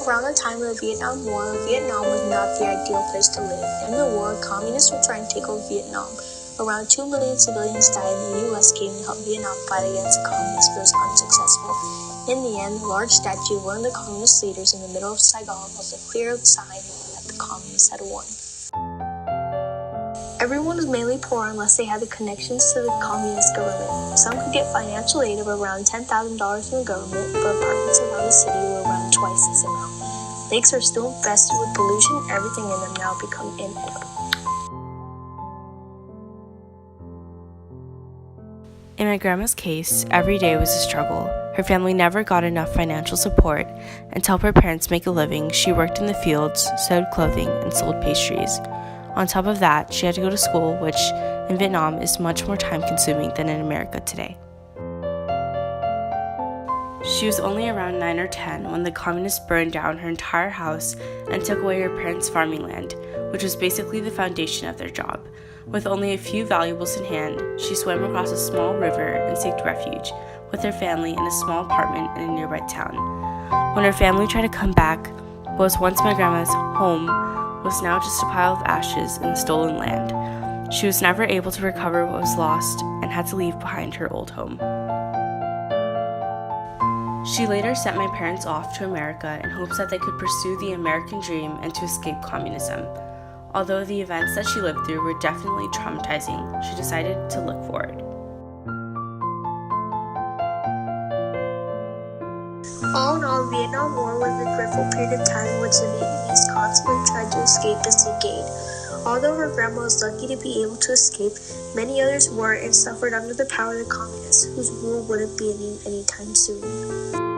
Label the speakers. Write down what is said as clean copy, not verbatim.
Speaker 1: Around the time of the Vietnam War, Vietnam was not the ideal place to live. In the war, communists were trying to take over Vietnam. Around 2 million civilians died, and the U.S. came to help Vietnam fight against the communists, but was unsuccessful. In the end, the large statue of one of the communist leaders in the middle of Saigon was a clear sign that the communists had won. Everyone was mainly poor unless they had the connections to the communist government. Some could get financial aid of around $10,000 from the government, but apartments around the city were around twice this amount. Lakes are still infested with pollution, everything in them now become inedible.
Speaker 2: In my grandma's case, every day was a struggle. Her family never got enough financial support, and to help her parents make a living, she worked in the fields, sewed clothing, and sold pastries. On top of that, she had to go to school, which in Vietnam is much more time-consuming than in America today. She was only around 9 or 10 when the communists burned down her entire house and took away her parents' farming land, which was basically the foundation of their job. With only a few valuables in hand, she swam across a small river and sought refuge with her family in a small apartment in a nearby town. When her family tried to come back, what was once my grandma's home was now just a pile of ashes in the stolen land. She was never able to recover what was lost and had to leave behind her old home. She later sent my parents off to America in hopes that they could pursue the American dream and to escape communism. Although the events that she lived through were definitely traumatizing, she decided to look forward.
Speaker 1: All in all, the Vietnam War was a dreadful period of time in which the Vietnamese constantly tried to escape and seek aid. Although her grandma was lucky to be able to escape, many others weren't and suffered under the power of the communists, whose rule wouldn't be ending anytime soon.